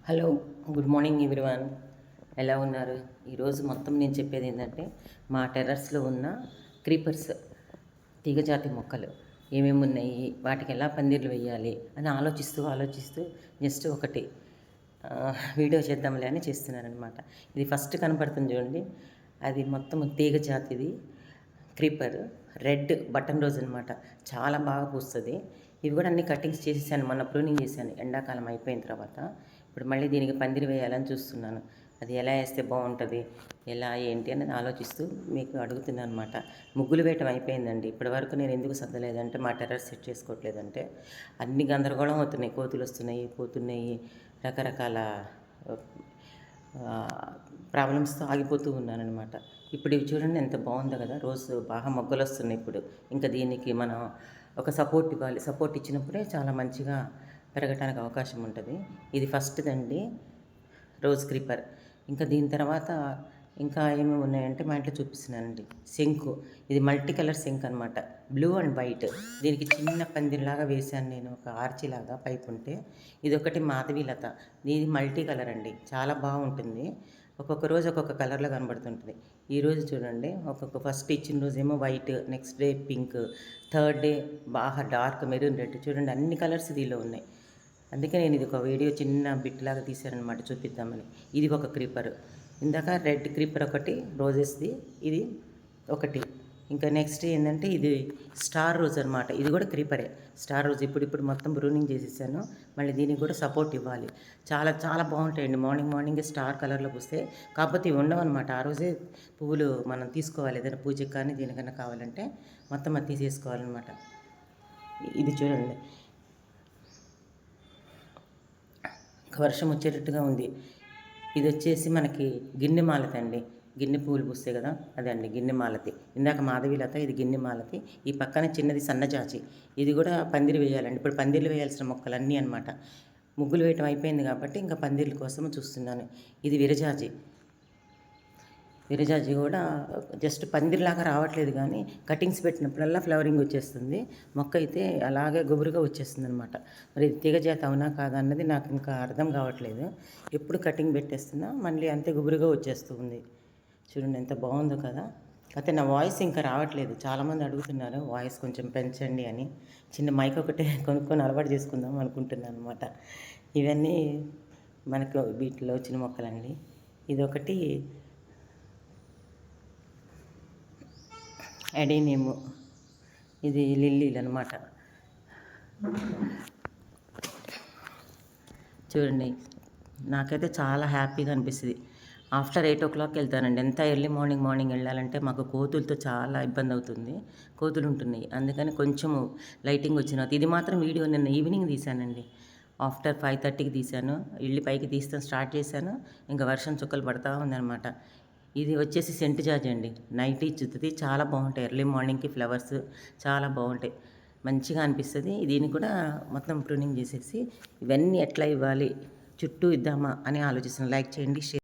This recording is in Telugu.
Hello, good morning everyone. ఎలా ఉన్నారు? ఈరోజు మొత్తం నేను చెప్పేది ఏంటంటే మా టెర్రస్లో ఉన్న క్రీపర్స్, తీగజాతి మొక్కలు ఏమేమి ఉన్నాయి, వాటికి ఎలా పందిర్లు వేయాలి అని ఆలోచిస్తూ జస్ట్ ఒకటి వీడియో చేద్దాంలే అని చేస్తున్నానమాట. ఇది ఫస్ట్ కనపడుతుంది చూడండి, అది మొత్తం తీగజాతిది క్రీపర్, రెడ్ బటన్ రోజ్ అనమాట. చాలా బాగా పూస్తుంది. ఇవి కూడా అన్ని కటింగ్స్ చేసేసాను, మొన్న ప్రూనింగ్ చేశాను ఎండాకాలం అయిపోయిన తర్వాత. ఇప్పుడు మళ్ళీ దీనికి పందిరి వేయాలని చూస్తున్నాను. అది ఎలా వేస్తే బాగుంటుంది, ఎలా ఏంటి అనేది ఆలోచిస్తూ మీకు అడుగుతున్నాను అనమాట. ముగ్గులు వేయటం అయిపోయిందండి. ఇప్పటివరకు నేను ఎందుకు సర్దలేదంటే మా టెర్రస్ సెట్ చేసుకోవట్లేదంటే అన్ని గందరగోళం అవుతున్నాయి. కోతులు వస్తున్నాయి, పోతున్నాయి, రకరకాల ప్రాబ్లమ్స్తో ఆగిపోతూ ఉన్నానమాట. ఇప్పుడు ఇవి చూడండి ఎంత బాగుందో కదా, రోజు బాగా మొగ్గలు వస్తున్నాయి. ఇప్పుడు ఇంకా దీనికి మనం ఒక సపోర్ట్ ఇవ్వాలి. సపోర్ట్ ఇచ్చినప్పుడే చాలా మంచిగా పెరగటానికి అవకాశం ఉంటుంది. ఇది ఫస్ట్దండి రోజ్ క్రీపర్. ఇంకా దీని తర్వాత ఇంకా ఏమేమి ఉన్నాయంటే మా ఇంట్లో చూపిస్తున్నానండి. శంకు, ఇది మల్టీ కలర్ శంకు అనమాట, బ్లూ అండ్ వైట్. దీనికి చిన్న పందిరిలాగా వేశాను నేను, ఒక ఆర్చిలాగా పైపు ఉంటే. ఇది ఒకటి మాధవీలత, ఇది మల్టీ కలర్ అండి, చాలా బాగుంటుంది. ఒక్కొక్క రోజు ఒక్కొక్క కలర్లో కనబడుతుంటుంది. ఈరోజు చూడండి, ఫస్ట్ ఇచ్చిన రోజు ఏమో white, next day pink, third day బాగా డార్క్ మెరూన్ రెడ్. చూడండి అన్ని కలర్స్ దీనిలో ఉన్నాయి. అందుకే నేను ఇది ఒక వీడియో చిన్న బిట్ లాగా తీశానమాట చూపిద్దామని. ఇది ఒక క్రీపర్. ఇందాక రెడ్ క్రీపర్ ఒకటి, రోజెస్ది ఇది ఒకటి. ఇంకా నెక్స్ట్ ఏంటంటే ఇది స్టార్ రోజ్ అనమాట. ఇది కూడా క్రీపరే, స్టార్ రోజ్. ఇప్పుడు మొత్తం బ్రూనింగ్ చేసేసాను. మళ్ళీ దీనికి కూడా సపోర్ట్ ఇవ్వాలి. చాలా చాలా బాగుంటాయండి. మార్నింగ్ స్టార్ కలర్లో పూస్తే. కాకపోతే ఇవి ఉండవు అనమాట. ఆ రోజే పువ్వులు మనం తీసుకోవాలి. ఏదైనా పూజకి కానీ దీనికన్నా కావాలంటే మొత్తం అది తీసేసుకోవాలన్నమాట. ఇది చూడండి, వర్షం వచ్చేటట్టుగా ఉంది. ఇది వచ్చేసి మనకి గిన్నె మాలతి అండి. గిన్నె పువ్వులు పూస్తాయి కదా, అదండి గిన్నె మాలతి. ఇందాక మాధవీలత, ఇది గిన్నె మాలతి. ఈ పక్కన చిన్నది సన్నజాజి. ఇది కూడా పందిరి వేయాలండి. ఇప్పుడు పందిర్లు వేయాల్సిన మొక్కలన్నీ అనమాట. ముగ్గులు వేయటం అయిపోయింది కాబట్టి ఇంకా పందిర్ల కోసం చూస్తున్నాను. ఇది విరజాజి. విరజాజి కూడా జస్ట్ పందిరిలాగా రావట్లేదు, కానీ కటింగ్స్ పెట్టినప్పుడల్లా ఫ్లవరింగ్ వచ్చేస్తుంది. మొక్క అయితే అలాగే గుబురుగా వచ్చేస్తుంది అనమాట. మరి ఇది తీగజాతి అవునా కాదా అన్నది నాకు ఇంకా అర్థం కావట్లేదు. ఎప్పుడు కటింగ్ పెట్టేస్తున్నా మళ్ళీ అంతే గుబురుగా వచ్చేస్తుంది. చూడండి ఎంత బాగుందో కదా. అయితే నా వాయిస్ ఇంకా రావట్లేదు. చాలామంది అడుగుతున్నారు వాయిస్ కొంచెం పెంచండి అని. చిన్న మైక్ ఒకటే కొనుక్కొని అలవాటు చేసుకుందాం అనుకుంటున్నాను అనమాట. ఇవన్నీ మనకు వీటిలో వచ్చిన మొక్కలండి. ఇదొకటి ఎడీనియము, ఇది లిల్లీలు అనమాట. చూడండి, నాకైతే చాలా హ్యాపీగా అనిపిస్తుంది. ఆఫ్టర్ 8 o'clock వెళ్తానండి. ఎంత ఎర్లీ మార్నింగ్ వెళ్ళాలంటే మాకు కోతులతో చాలా ఇబ్బంది అవుతుంది. కోతులు ఉంటున్నాయి, అందుకని కొంచెము లైటింగ్ వచ్చిన. ఇది మాత్రం వీడియో నిన్న ఈవినింగ్ తీశానండి. ఆఫ్టర్ 5:30కి తీశాను. ఇల్లు పైకి తీస్తాను స్టార్ట్ చేశాను, ఇంకా వర్షం చుక్కలు పడతా ఉందన్నమాట. ఇది వచ్చేసి సెంట్ జాజి అండి, నైట్ ఇచ్చుతుంది. చాలా బాగుంటాయి. ఎర్లీ మార్నింగ్కి ఫ్లవర్స్ చాలా బాగుంటాయి, మంచిగా అనిపిస్తుంది. దీన్ని కూడా మొత్తం ప్రూనింగ్ చేసేసి ఇవన్నీ ఎట్లా ఇవ్వాలి, చుట్టూ ఇద్దామా అని ఆలోచిస్తున్నాను. లైక్ చేయండి, షేర్